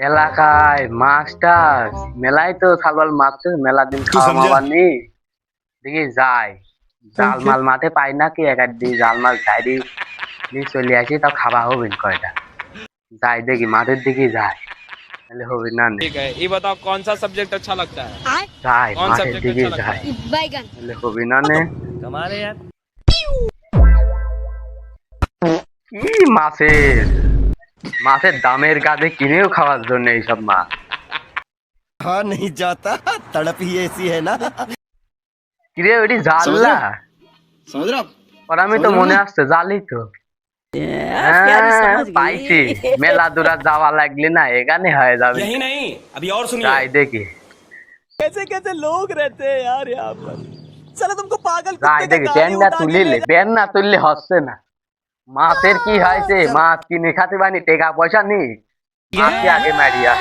এলাকায় মাছ টাছ মেলায় তো সালবাল মাছ তো মেলা দিন तू খাওয়া समझा। মাওয়া নেই দেখি যাই জাল মাল মাঠে পাই না কি এক আধ দিন জাল মাছ ধারি নিয়ে চলে আসি তাও খাওয়া হবে না কয়টা যাই দেখি মাঠের দিকে যাই তাহলে হবে না নে ठीक है ये बताओ कौन सा सब्जेक्ट अच्छा लगता है যাই कौन মাঠের सब्जेक्ट দিকে अच्छा लगता যাই है बैगन তাহলে হবে না নে कमाल है यार কি মাছের মাছের দামের কাজে কিনেও খাওয়ার জন্য এইসব মাছ हाँ नहीं जाता तड़प ही ऐसी है ना। কিরে ওইটি জাল समझ না रहे हो? समझ रहे हो आप? আর আমি তো মনে আসছে জালই তো পাইছি মেলা দূরা যাওয়া লাগলে না এখানে হয়ে যাবে यही नहीं अभी और सुनिए যাই দেখি कैसे कैसे लोग रहते हैं यार यहाँ पर चलो तुमको पागल যাই দেখি প্যান না তুলিলে প্যান না তুললে হচ্ছে না মাছের কি হয়েছে মাছ কিনে খাতে পারি টাকা পয়সা নেই মাছকে আগে মারিয়া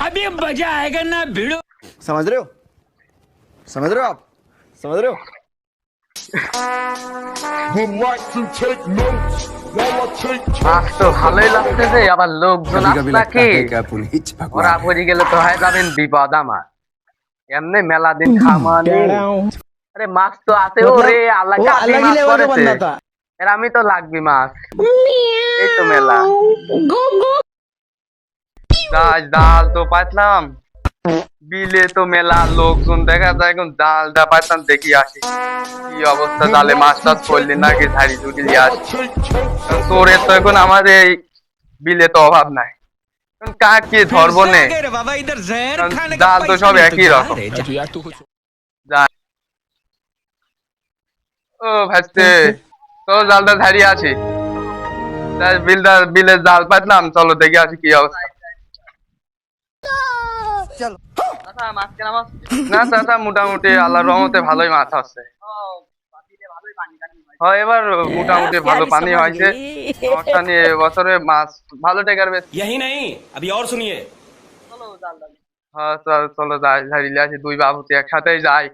अभी मजा आएगा ना भिड़ो समझ रहे हो? समझ रहे हो आप? समझ रहे हो? Would like to take notes while I take মাছ তো ভালোই লাগতেছে আবার লোকজন कभी कभी लगता নাকি है कि आप उन्हीं ওরা भगवान পড়ে গেলে তো হয়ে যাবেন বিপদ আমার এমনি মেলা দিন খামা নেই আরে মাছ তো আছে ওরে আল্লাহ কাটি মাছ করেছে এর আমি তো লাগবি মাছ এই তো মেলা জাল তো পাইলাম বিলে তো মেলা লোকজন দেখা যায় এখন জালটা পাইতাম দেখি আসি কি অবস্থা জালে মাছ টাছ পড়লি নাকি ঝাড়ি ঝুড়ি নিয়ে আসি তোরে তো এখন আমাদের এই বিলে তো অভাব নাই এখন কাকে ধরবো নে बाबा इधर जहर खाने জাল তো সব একই রকম ও ভাসতে তো জালটা ঝাড়িয়ে আছি বিলে জাল পাইলাম চলো দেখে আসি কি অবস্থা না চাচা মোটামুটি আল্লাহর রহমতে ভালোই মাছ আছে হয় এবার মোটামুটি ভালো পানি হয়েছে সমস্যা নিয়ে এবছরে মাছ ভালো টেকার বেশ यही नहीं अभी और सुनिए হ্যাঁ চলো যাই ঝাড়িলে আসি দুই বাবুতি একসাথেই যাই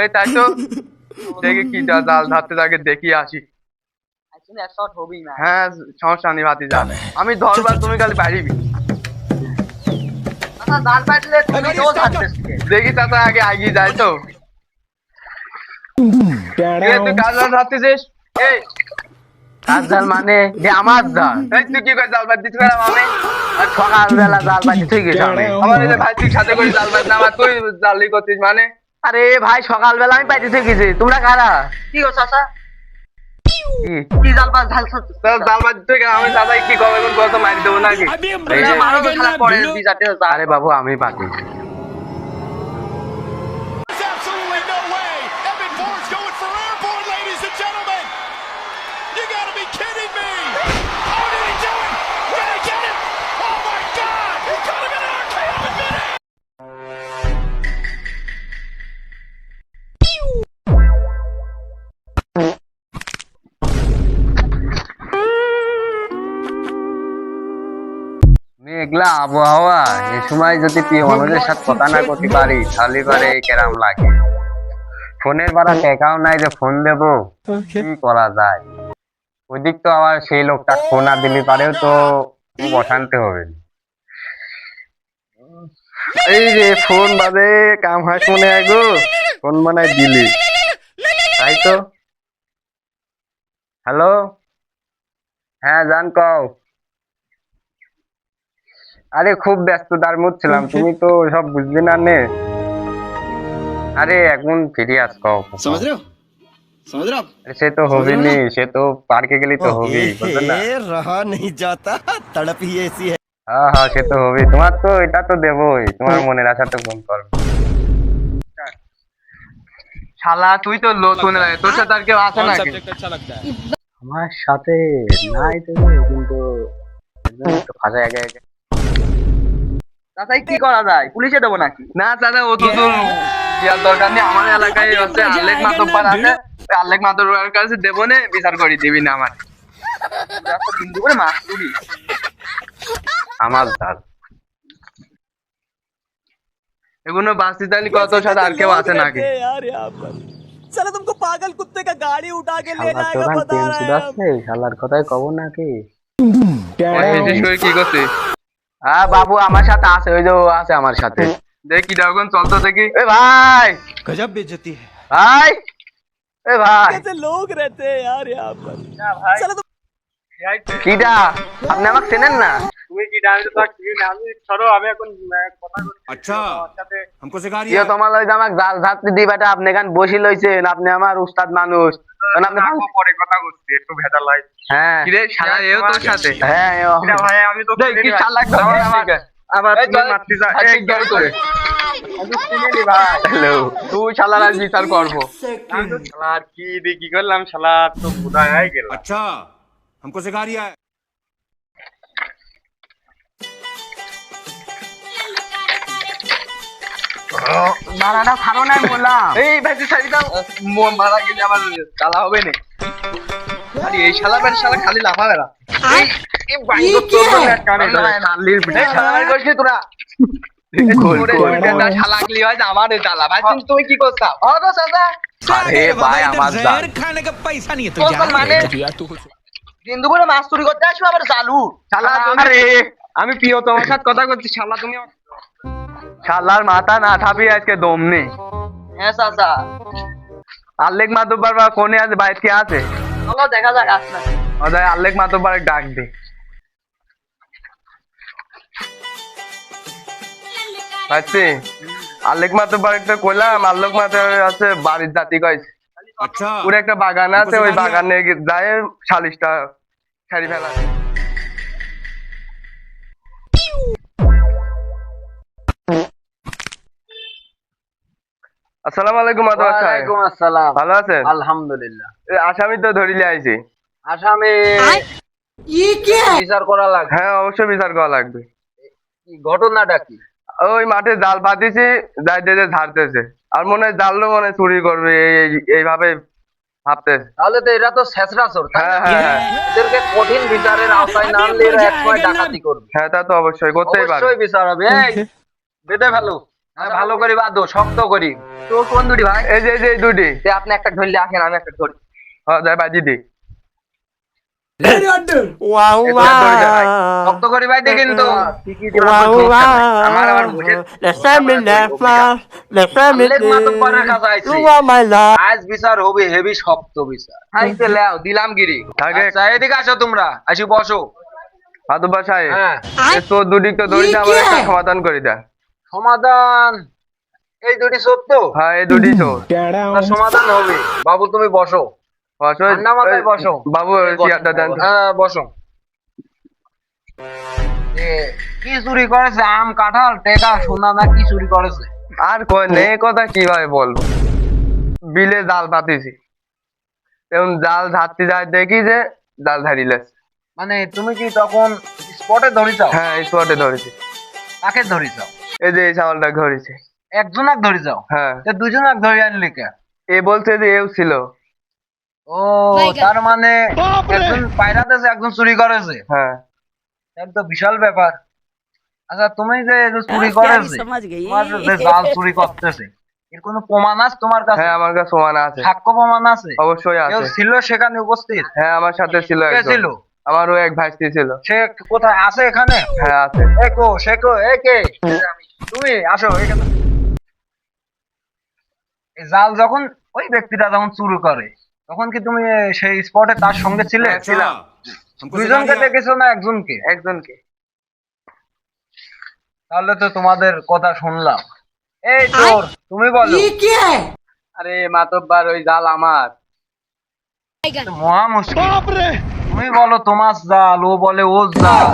এই তাই তো দেখি কি জাল ধরতে থাকে দেখি আসি হ্যাঁ সমস্যা নেই ভাতি যা আমি ধরবার তুমি খালি পারিবি দেখি চাচা আগে আগিয়ে যায় তো তুই কাজ জাল ধরতেছিস এই কাজ জাল মানে যে আমার জাল এই তুই কি করে জাল বাদ দিচ্ছিস আমি আর সকালবেলা জাল বাদ তুই কি জানে আমার এই যে ভাই তুই সাথে করে জাল বাদ না আমার তুই জালি করছিস মানে আরে ভাই সকালবেলা আমি পাইতে থেকেছি তোমরা কারা কি গো চাচা কি জাল বাদ জাল বাদ তুই আমি দাদাই কি কবে কোন কথা মারি দেবো নাকি अभी এই যে मजा आएगा ना भिड़ो আরে বাবু আমি পাতি There's absolutely no way. Evan Moore's going for airborne, ladies and gentlemen. You gotta be kidding me. Oh, did he do it? Did he get it? Oh my God! He could have been an RKO in midair. মেঘলা আবহাওয়া এই সময় যদি প্রিয় মানুষের সাথে কথা না করতে পারি তাহলে করে কেরাম লাগে ফোনের বাড়া টেকাও নাই যে ফোন দেবো কি করা যায় ওইদিক তো আবার সেই লোকটা ফোন আর দিলে পারেও তো বসানতে হবে এই যে ফোন বাজে কাম হয় মনে হয় গো ফোন মনে হয় দিলি তাই তো হ্যালো হ্যাঁ জান কও আরে খুব ব্যস্ততার মধ্যে ছিলাম তুমি তো সব বুঝবে না নে আরে এখন ফিরে আস কও समझ रहे हो? समझ रहे हो आप? আরে সে তো হবে নি সে তো পার্কে গেলে তো হবে বুঝলেন না रहा नहीं जाता तड़प ही ऐसी है। হ্যাঁ হ্যাঁ সে তো হবে তোমার তো এটা তো দেবই তোমার মনের আশা তো পূরণ করবে শালা তুই তো নতুন তোর সাথে আর কেউ আছে कौन নাকি सब्जेक्ट अच्छा लगता है আমার সাথে নাই তো কিন্তু একটু ফাঁসা আগে আগে তাই কি করা যায় পুলিশে দেবো নাকি না দাদা ও তো দেওয়ার দরকার নেই আমার এলাকায় হচ্ছে আলেক মাতব্বার আছে আলেক মাতব্বার কাছে দেবো না বিচার করে দিবি না আমার হিন্দু করে মাছ তুলি আমার দাল এগুলো বাসি তালি কত সাথে আর কেউ আছে নাকি यार यहाँ पर साला तुमको पागल कुत्ते का गाड़ी उठा के ले শালা जाएगा তোরা बता টেন रहा है সুদাচ্ছে শালার কথাই কব নাকি কি করছে হ্যাঁ বাবু আমার সাথে আছে ওই যে ও আছে আমার সাথে দেখি ডাউন চলতো দেখি এ ভাই गजब बेइज्जती है ভাই এ ভাই कैसे लोग रहते हैं यार यहाँ पर साला तुम কিডা আপনি আমাকে চেনেন না তুমি কি ডাউন তো আমি ছাড়ো আমি এখন কথা বলি अच्छा हमको सिखा रही ইয়ে है তোমার লইতে আমাকে জাল ঝাড়তে দি বেটা আপনি এখান বসি লইছেন আপনি আমার উস্তাদ মানুষ কারণ আপনি পরে কথা বলছি একটু ভেদা লাই হ্যাঁ কিরে শালা এও তোর সাথে হ্যাঁ ভাই আমি তো দেখ কি শালা আবার তুমি মারতে যা এক গাড়ি করে হ্যালো তুই শালার আজ বিচার করবো শালা আর কি রে কি করলাম শালা তো বুড়া হয়ে গেল अच्छा हमको सिखा रही है মারাটা ছাড়ো না বললাম এই ভাই শাড়ি দাও মারা গেলে আমার চালা হবে না আরে এই শালা বের শালা খালি লাফাবে না এই বাইঙ্গো তোর না কানে নালির পিঠে এই শালা কইছ কি তোরা শালাকলি হয় আমার জ্বালা ভাই তুমি কি করছা ও গো সাদা আরে ভাই আমার জান खाने का पैसा नहीं है तो यार माने দিন দুপুরে মাছ চুরি করতে আসবে আবার চালু শালা আরে আমি প্রিয় তোমার সাথে কথা করছি শালা তুমি শালার মাথা না ঠাপি আজকে দম নেই হ্যাঁ চাচা আল্লেক মাতব্বার বা কোনে আছে বাইরে কে আছে চলো দেখা যাক আসলে ওদের আল্লেক মাতব্বার ডাক দে আচ্ছা আল্লেক মাতব্বার একটা কইলাম আল্লেক মাতব্বার আছে বাড়ির জাতি কইছে अच्छा পুরো একটা বাগান আছে ওই বাগানে যায় 40টা ছাড়ি ফেলা আসসালামু আলাইকুম মাতব্বার সাহেব ওয়ালাইকুম আসসালাম ভালো আছেন আলহামদুলিল্লাহ এই আসামি তো ধরিলে আইছি আসামে বিচার করা লাগবে হ্যাঁ অবশ্যই বিচার করা লাগবে কি ঘটনাটা কি ওই মাঠে জাল পাতিছি যাই দিয়ে ঝাড়তেছে আর মনে হয় জালও মনে হয় চুরি করবে এইভাবে ভাবতেছে তাহলে তো এরা তো ছেঁচড়া চোর তাই না? হ্যাঁ হ্যাঁ এদেরকে কঠিন বিচারের আওতায় না আনলে এরা একসময় ডাকাতি করবে হ্যাঁ তা তো অবশ্যই করতেই পারে অবশ্যই বিচার হবে এই বেঁধে ফেলো ভালো করে বাঁধো শক্ত করি তোর কোন দুটি ভাই এই যে এই দুটি যে আপনি একটা ধরলে আসেন আমি একটা ধরি হ্যাঁ যাই বাজি দি Wow, শক্ত করি ভাই দেখেন তো আমার আবার বসে the family the family আল্লেক মাতব্বরের কাছে আইছি। you are my love আজ বিচার হবে হেভি শক্ত বিচার হাইতে লেও দিলাম গিরি আগে আচ্ছা এদিকে আসো তোমরা আসি বসো মাতুব্বার সাহেব হ্যাঁ এই তোর দুটি তো ধরিতে আমার একটা সমাধান করে দেয় সমাধান এই দুটি সত্য হ্যাঁ এই দুটি চোর তার সমাধান হবে বাবু তুমি বসো বসো ঠান্ডা মাথায় বসো। বাবু চেয়ারটা দেন তো। হ্যাঁ বসো এ, কি চুরি করেছে আম কাঁঠাল টেকা সোনা না কি চুরি করেছে আর কই নেই কথা কিভাবে বলবো বিলে জাল পাতিছি এখন জাল ঝাড়তে যায় দেখি যে জাল ঝাড়িলে মানে তুমি কি তখন স্পটে ধরিছাও হ্যাঁ এই স্পটে ধরেছি কাকে ধরিছাও এই যে এই চাওয়ালটা ধরেছে একজনাক ধরিছাও হ্যাঁ তো দুজনাক ধরে আনলি কে এ বলছে যে এও ছিল ও তার মানে একজন পায়রাতেছে একজন চুরি করেছে হ্যাঁ তাহলে তো বিশাল ব্যাপার আচ্ছা তুমি যে এই যে চুরি করেছে समझ गई তোমার যে জাল চুরি করতেছে এর কোনো প্রমাণ আছে তোমার কাছে হ্যাঁ আমার কাছে সমান আছে সাক্ষ্য প্রমাণ আছে অবশ্যই কেউ আছে ছিল সেখানে উপস্থিত হ্যাঁ আমার সাথে ছিল কে একজন ছিল আমারও এক ভাইস্তি ছিল সে কোথায় আছে এখানে হ্যাঁ আছে একো শেখো একে তুমি আসো এখানে এই জাল যখন ওই ব্যক্তিটা যখন চুরি করে তখন কি তুমি সেই স্পটে তার সঙ্গে ছিলে अच्छा हमको सिखा দুইজনকে रही है দেখেছো না একজনকে একজনকে তাহলে তো তোমাদের কথা শুনলাম এই তোর তুমি বলো আরে মাতব্বার ওই জাল আমার মহা মুশকিল তুমি বলো তোমার জাল ও বলে ও জাল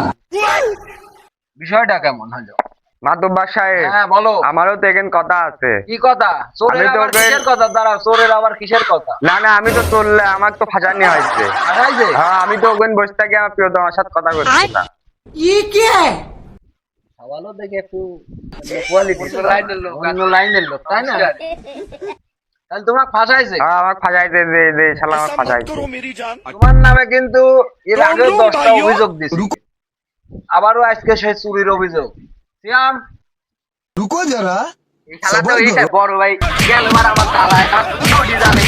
বিষয়টা কেমন হলো মাতব্বার সাহেব হ্যাঁ বলো আমারও তো এখানে কথা আছে কি কথা চোরের আমি তো আবার ওকে- কিসের কথা দাঁড়াও চোরের আবার কিসের কথা না না আমি তো চললে আমার তো ফাঁসানি হয়েছে আড়াইছে হ্যাঁ আমি তো ওখানে বসে থাকি আমার প্রিয় তোমার সাথে কথা করছিলাম সওয়ালও দেখে একটু কোয়ালিটি অন্য লাইনের লোক তাই না তাহলে তোমার ফাঁসাইছে হ্যাঁ আমার ফাঁসাইছে যে শালা আমার ফাঁসাইছে তোমার নামে কিন্তু এর আগে 10টা অভিযোগ দিছে আবারও আজকে সেই চুরির অভিযোগ সিয়াম रुको जरा এই শালা তো এই বড় ভাই গেল মার আমার তালায় ছুটি জানে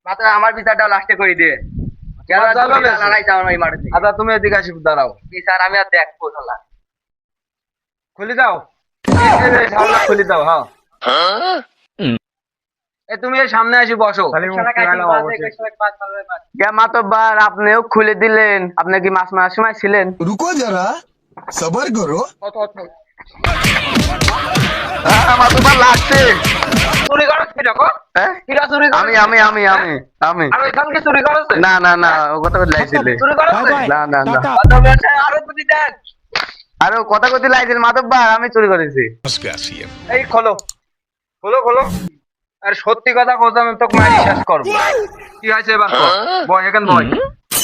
মাত্র আমার বিচারটা লাস্টে করে দিয়ে কেন লড়াই চাও না এই মাঠে আচ্ছা তুমি এদিকে আসি দাঁড়াও বিচার আমি আর দেখবো শালা খুলে দাও খুলে দাও হ্যাঁ তুমি এই সামনে আসি বসো মাতব্বার আপনিও খুলে দিলেন আপনি কি মাছ মারার সময় ছিলেন रुको जरा सबर करो মাতব্বার লাগছে চুরি করছ কি যখন হ্যাঁ? কিরা চুরি আমি আমি আমি আমি আমি আর এখানকে চুরি করছে না না না ও কথা বলে লাইছিলে চুরি করছে না না না আরো তুমি দেন আরে ও কথা কথা লাইছিল মাতব্বার আমি চুরি করেছি এই খোলো খোলো খোলো আর সত্যি কথা কথা আমি তোকে মারি শেষ করবো কি হয়েছে এবার কর বয় এখন বয়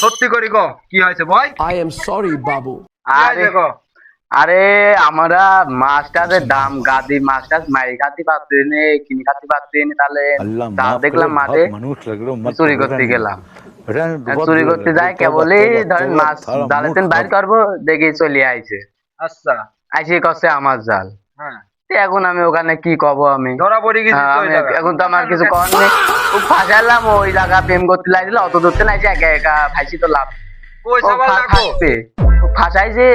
সত্যি করি ক কি হয়েছে বয় I am sorry, Babu. আরে আরে আমরা মাছটার দাম গাদি মাছটা মারি খাতে পারছি নে কিনে খাতে পারছি নে তাহলে তা দেখলাম মাঠে চুরি করতে গেলাম চুরি করতে যাই কেবলই ধরেন মাছ জালেতেন বাইর করবো দেখে চলে আইছে আচ্ছা আইসে করছে আমার জাল হ্যাঁ তো এখন আমি ওখানে কি কব আমি ধরা পড়ে গেছি হ্যাঁ, তো এই জায়গায়। এখন তো আমার কিছু করার নেই ও ফাঁসাইলাম ওই জায়গা প্রেম করতে লাগছিল অত ধরতে নাই যে একা একা ফাঁসি তো লাভ কই ও সাবাল রাখো ফাঁসবে ও ফাঁসাইছে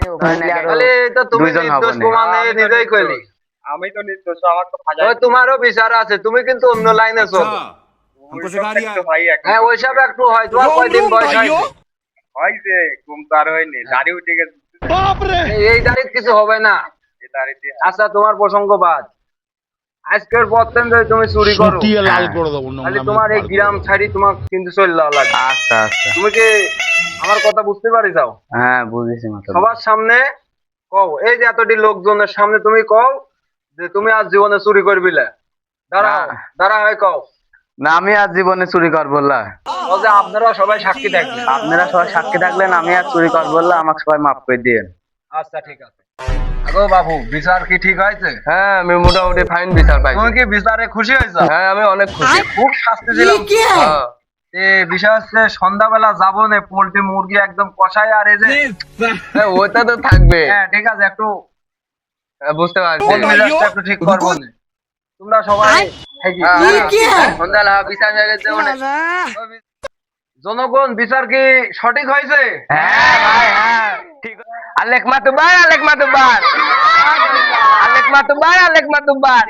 ওখানে আরো তাহলে তো তুমি দুইজন হবো নির্দোষ নে। প্রমাণ নিজেই কইলি আমি তো নির্দোষ আমার তো ফাজা ওই তোমারও বিচার আছে তুমি কিন্তু অন্য লাইনে চলো हमको सिखा दिया है। ভাই এখন হ্যাঁ ওইসব একটু হয় তোমার কয়দিন বয়স হয়েছে হইছে ঘুম তো আর হয়নি দাড়ি উঠে গেছে এই তারিখ কিছু হবে না এই দাড়িতে আচ্ছা তোমার প্রসঙ্গ বাদ আজকের পর থেকে যদি তুমি চুরি করো তাহলে তোমার এই গ্রাম ছাড়ি তোমার কিন্তু চলে যাওয়া লাগবে আচ্ছা আচ্ছা তুমি কি আমার কথা বুঝতে পারি যাও হ্যাঁ বুঝেছি মাত্র সবার সামনে কও এই যে এতটি লোকজনের সামনে তুমি কও যে তুমি আজ জীবনে চুরি করবি না দাঁড়াও না। দাঁড়া হয় কও না আমি আর জীবনে চুরি করবো না ও যে আপনারা সবাই সাক্ষী থাকবেন আপনারা সবাই সাক্ষী থাকলেন আমি আর চুরি করবো না আমাকে সবাই মাফ করে দিন আচ্ছা ঠিক আছে আগো বাবু বিচার কি ঠিক হয়েছে হ্যাঁ আমি মোটামুটি ফাইন বিচার পাইছি তুমি কি বিচারে খুশি হয়েছো হ্যাঁ আমি অনেক খুশি খুব শাস্তি দিলাম হ্যাঁ। এ বিষয় হচ্ছে সন্ধ্যাবেলা যাবো না পোল্ট্রি মুরগি একদম কষাই আর এই যে হ্যাঁ, ওটা তো থাকবে হ্যাঁ ঠিক আছে একটু হ্যাঁ, বুঝতে পারছি মন মেজাজটা একটু ঠিক করবো না। তোমরা সবাই সন্ধ্যা বিচার হয়ে গেছে মানে জনগণ বিচার কি সঠিক হয়েছে হ্যাঁ ভাই হ্যাঁ ঠিক আলেক মাতুবার আলেক মাতুবার আলেক মাতুবার আলেক মাতুবার